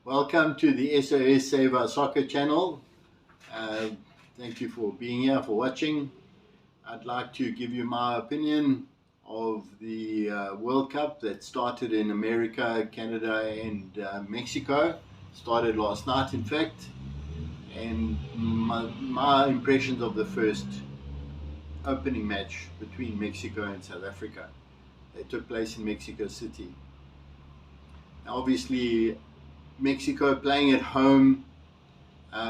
Welcome to the SOS Save Our Soccer channel. Thank you for being here, for watching. I'd like to give you my opinion of the World Cup that started in America, Canada and Mexico. Started last night, in fact. And my impressions of the first opening match between Mexico and South Africa. It took place in Mexico City. Now, obviously, Mexico playing at home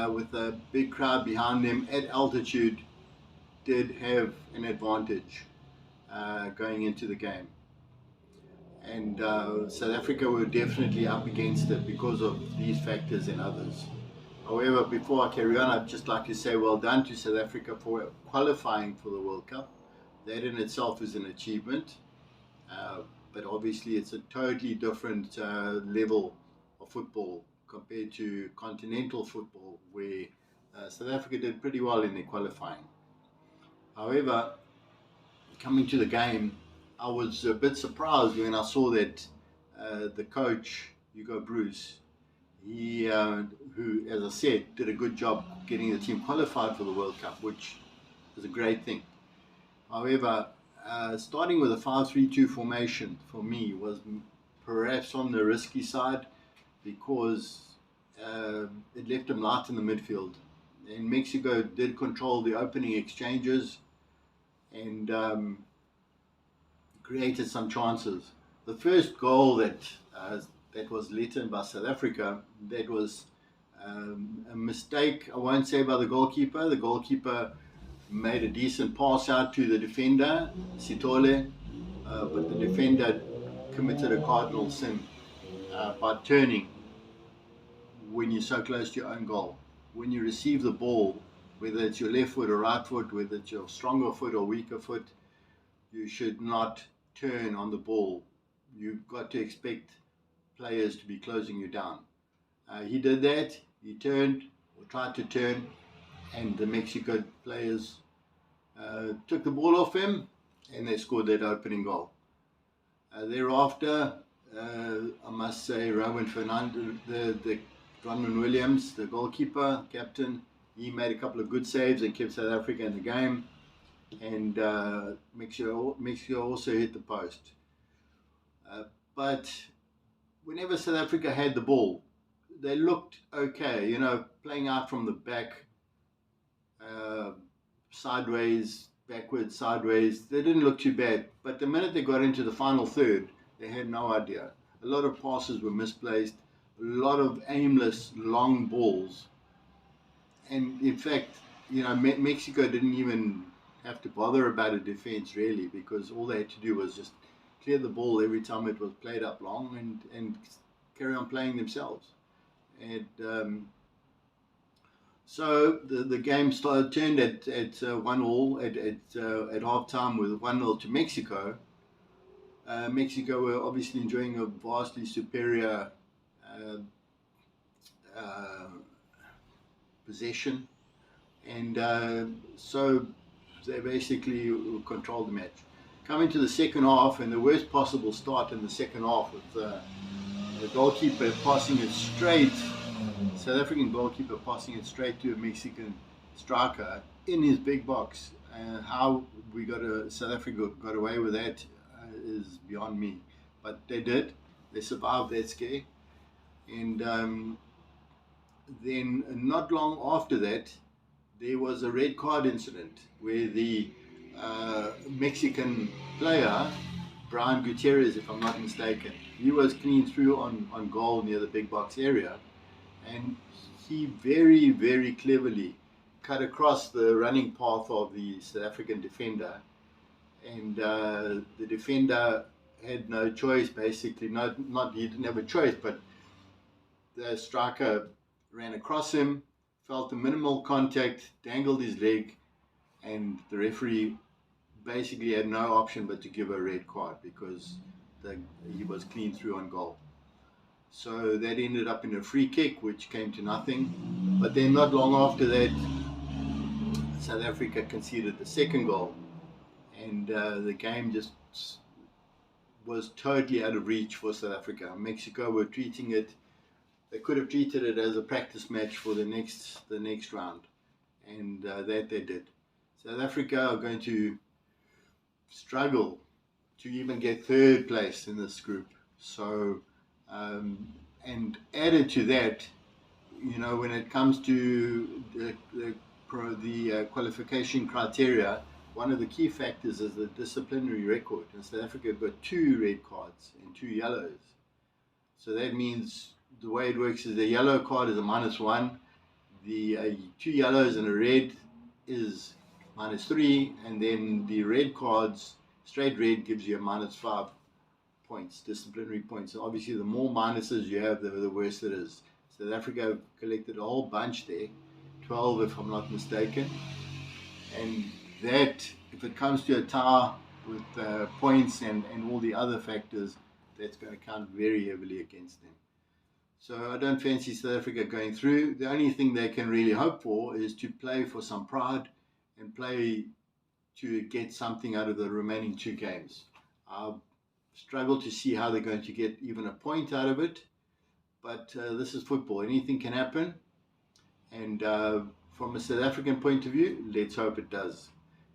with a big crowd behind them at altitude did have an advantage going into the game. And South Africa were definitely up against it because of these factors and others. However, before I carry on, I'd just like to say well done to South Africa for qualifying for the World Cup. That in itself is an achievement. But obviously it's a totally different level of football compared to continental football, where South Africa did pretty well in their qualifying. However, coming to the game, I was a bit surprised when I saw that the coach, Hugo Bruce, he, who, as I said, did a good job getting the team qualified for the World Cup, which is a great thing. However, starting with a 5-3-2 formation for me was perhaps on the risky side, because it left him light in the midfield. And Mexico did control the opening exchanges and created some chances. The first goal that was let in by South Africa, that was a mistake, I won't say by the goalkeeper. The goalkeeper made a decent pass out to the defender, Sitole, but the defender committed a cardinal sin by turning when you're so close to your own goal. When you receive the ball, whether it's your left foot or right foot, whether it's your stronger foot or weaker foot, you should not turn on the ball. You've got to expect players to be closing you down. He did that. He turned, or tried to turn, and the Mexico players took the ball off him, and they scored that opening goal. Thereafter, I must say, Rowan Williams, the goalkeeper, captain, he made a couple of good saves and kept South Africa in the game. And Mexico also hit the post. But whenever South Africa had the ball, they looked okay, playing out from the back, sideways, backwards, sideways. They didn't look too bad. But the minute they got into the final third, they had no idea. A lot of passes were misplaced, a lot of aimless long balls. And in fact, Mexico didn't even have to bother about a defense really, because all they had to do was just clear the ball every time it was played up long and carry on playing themselves. And so the game turned at 1-1 at halftime with 1-0 to Mexico. Mexico were obviously enjoying a vastly superior possession, and so they basically controlled the match. Coming to the second half, and the worst possible start in the second half, with the goalkeeper passing it straight, South African goalkeeper passing it straight to a Mexican striker in his big box. How South Africa got away with that is beyond me, but they did. They survived that scare, and then not long after that, there was a red card incident where the Mexican player, Brian Gutierrez, if I'm not mistaken, he was clean through on goal near the big box area, and he very, very cleverly cut across the running path of the South African defender, and the defender had no choice, basically. He didn't have a choice, but the striker ran across him, felt the minimal contact, dangled his leg, and the referee basically had no option but to give a red card, because he was clean through on goal. So that ended up in a free kick, which came to nothing. But then not long after that, South Africa conceded the second goal, and the game just was totally out of reach for South Africa. Mexico were treating it, they could have treated it as a practice match for the next round, and that they did. South Africa are going to struggle to even get third place in this group. So, and added to that, you know, when it comes to the qualification criteria, one of the key factors is the disciplinary record. And South Africa got 2 red cards and 2 yellows. So that means the way it works is the yellow card is a -1, the 2 yellows and a red is -3, and then the red cards, straight red, gives you a -5 points, disciplinary points. So obviously, the more minuses you have, the worse it is. South Africa collected a whole bunch there, 12 if I'm not mistaken. And that, if it comes to a tie with points and all the other factors, that's going to count very heavily against them. So I don't fancy South Africa going through. The only thing they can really hope for is to play for some pride and play to get something out of the remaining 2 games. I struggle to see how they're going to get even a point out of it. But this is football. Anything can happen. And from a South African point of view, let's hope it does.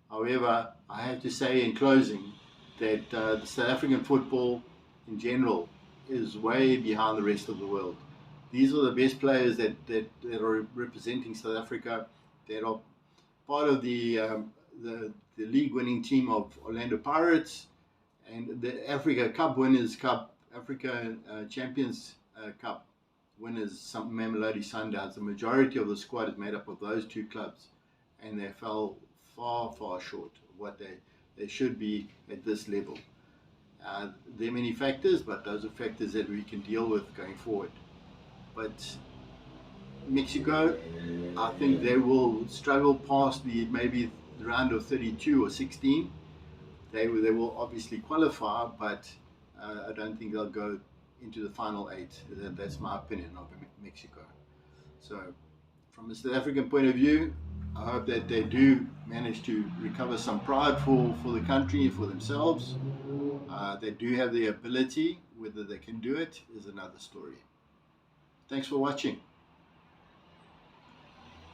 However, I have to say in closing that the South African football in general is way behind the rest of the world. These are the best players that are representing South Africa, that are part of the league-winning team of Orlando Pirates and the Africa Cup Winners' Cup, Africa Champions Cup winners, some Mamelodi Sundowns. The majority of the squad is made up of those 2 clubs, and they fell far short of what they should be at this level. There are many factors, but those are factors that we can deal with going forward. But Mexico, I think they will struggle past maybe the round of 32 or 16. They will obviously qualify, but I don't think they'll go into the final 8. That's my opinion of Mexico. So, from a South African point of view, I hope that they do manage to recover some pride for the country, for themselves. They do have the ability. Whether they can do it is another story. Thanks for watching.